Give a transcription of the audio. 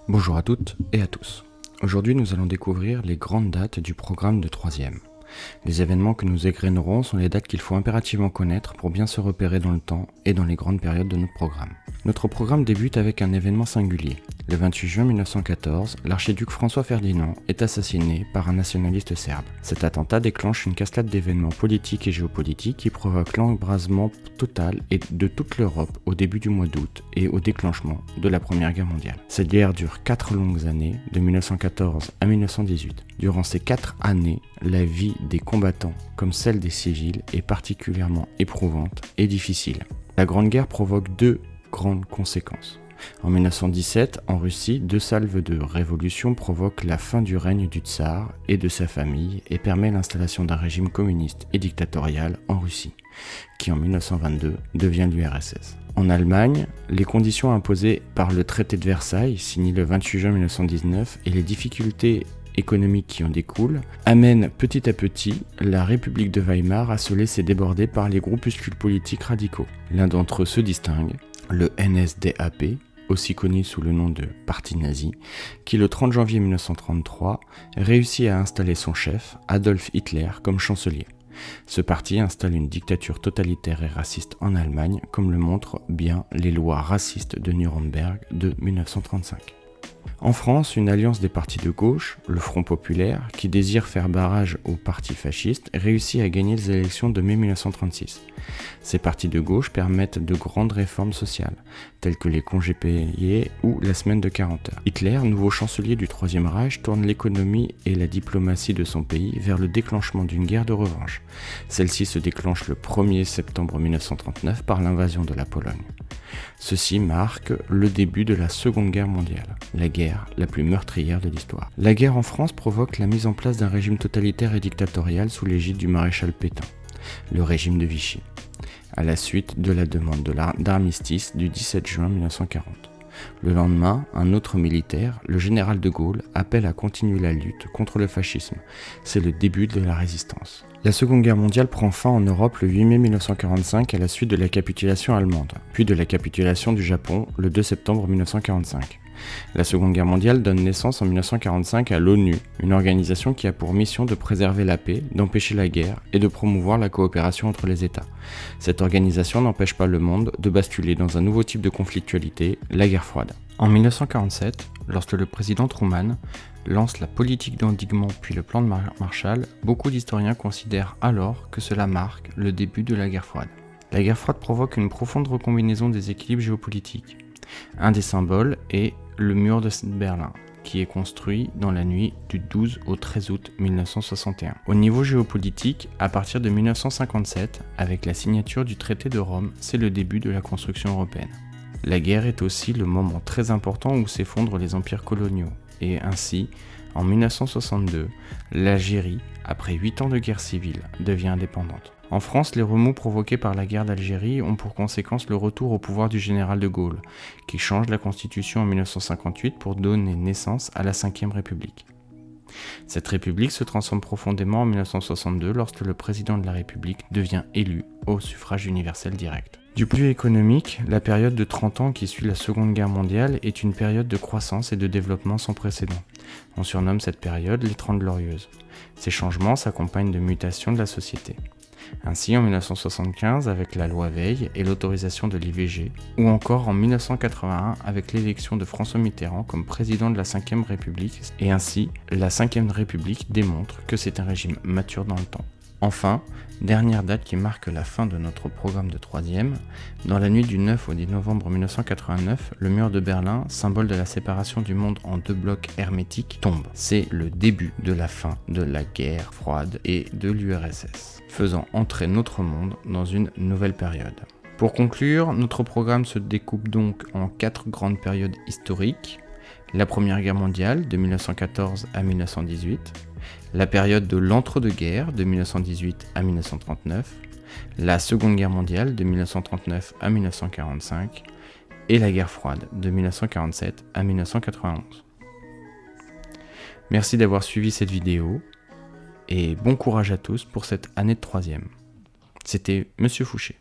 Bonjour à toutes et à tous. Aujourd'hui, nous allons découvrir les grandes dates du programme de 3e. Les événements que nous égrenerons sont les dates qu'il faut impérativement connaître pour bien se repérer dans le temps et dans les grandes périodes de notre programme. Notre programme débute avec un événement singulier. Le 28 juin 1914, l'archiduc François Ferdinand est assassiné par un nationaliste serbe. Cet attentat déclenche une cascade d'événements politiques et géopolitiques qui provoque l'embrasement total de toute l'Europe au début du mois d'août et au déclenchement de la Première Guerre mondiale. Cette guerre dure 4 longues années, de 1914 à 1918. Durant ces 4 années, la vie des combattants, comme celle des civils, est particulièrement éprouvante et difficile. La Grande Guerre provoque deux grandes conséquences. En 1917, en Russie, 2 salves de révolution provoquent la fin du règne du tsar et de sa famille et permet l'installation d'un régime communiste et dictatorial en Russie, qui en 1922 devient l'URSS. En Allemagne, les conditions imposées par le traité de Versailles, signé le 28 juin 1919, et les difficultés économiques qui en découlent, amènent petit à petit la République de Weimar à se laisser déborder par les groupuscules politiques radicaux. L'un d'entre eux se distingue, le NSDAP, aussi connu sous le nom de Parti nazi, qui le 30 janvier 1933 réussit à installer son chef, Adolf Hitler, comme chancelier. Ce parti installe une dictature totalitaire et raciste en Allemagne, comme le montrent bien les lois racistes de Nuremberg de 1935. En France, une alliance des partis de gauche, le Front populaire, qui désire faire barrage aux partis fascistes, réussit à gagner les élections de mai 1936. Ces partis de gauche permettent de grandes réformes sociales, telles que les congés payés ou la semaine de 40 heures. Hitler, nouveau chancelier du Troisième Reich, tourne l'économie et la diplomatie de son pays vers le déclenchement d'une guerre de revanche. Celle-ci se déclenche le 1er septembre 1939 par l'invasion de la Pologne. Ceci marque le début de la Seconde Guerre mondiale, la guerre la plus meurtrière de l'histoire. La guerre en France provoque la mise en place d'un régime totalitaire et dictatorial sous l'égide du maréchal Pétain, le régime de Vichy, à la suite de la demande d'armistice du 17 juin 1940. Le lendemain, un autre militaire, le général de Gaulle, appelle à continuer la lutte contre le fascisme. C'est le début de la résistance. La Seconde Guerre mondiale prend fin en Europe le 8 mai 1945 à la suite de la capitulation allemande, puis de la capitulation du Japon le 2 septembre 1945. La Seconde Guerre mondiale donne naissance en 1945 à l'ONU, une organisation qui a pour mission de préserver la paix, d'empêcher la guerre et de promouvoir la coopération entre les États. Cette organisation n'empêche pas le monde de basculer dans un nouveau type de conflictualité, la guerre froide. En 1947, lorsque le président Truman lance la politique d'endiguement puis le plan de Marshall, beaucoup d'historiens considèrent alors que cela marque le début de la guerre froide. La guerre froide provoque une profonde recombinaison des équilibres géopolitiques. Un des symboles est le mur de Berlin, qui est construit dans la nuit du 12 au 13 août 1961. Au niveau géopolitique, à partir de 1957, avec la signature du traité de Rome, c'est le début de la construction européenne. La guerre est aussi le moment très important où s'effondrent les empires coloniaux, et ainsi, en 1962, l'Algérie, après 8 ans de guerre civile, devient indépendante. En France, les remous provoqués par la guerre d'Algérie ont pour conséquence le retour au pouvoir du général de Gaulle, qui change la constitution en 1958 pour donner naissance à la Ve République. Cette république se transforme profondément en 1962 lorsque le président de la République devient élu au suffrage universel direct. Du point de vue économique, la période de 30 ans qui suit la Seconde Guerre mondiale est une période de croissance et de développement sans précédent. On surnomme cette période les 30 Glorieuses. Ces changements s'accompagnent de mutations de la société. Ainsi, en 1975, avec la loi Veil et l'autorisation de l'IVG, ou encore en 1981 avec l'élection de François Mitterrand comme président de la Ve République, et ainsi, la Ve République démontre que c'est un régime mature dans le temps. Enfin, dernière date qui marque la fin de notre programme de 3e, dans la nuit du 9 au 10 novembre 1989, le mur de Berlin, symbole de la séparation du monde en 2 blocs hermétiques, tombe. C'est le début de la fin de la guerre froide et de l'URSS, faisant entrer notre monde dans une nouvelle période. Pour conclure, notre programme se découpe donc en 4 grandes périodes historiques. La Première Guerre mondiale, de 1914 à 1918, la période de l'entre-deux-guerres, de 1918 à 1939, la Seconde Guerre mondiale, de 1939 à 1945, et la guerre froide, de 1947 à 1991. Merci d'avoir suivi cette vidéo, et bon courage à tous pour cette année de 3e. C'était Monsieur Fouché.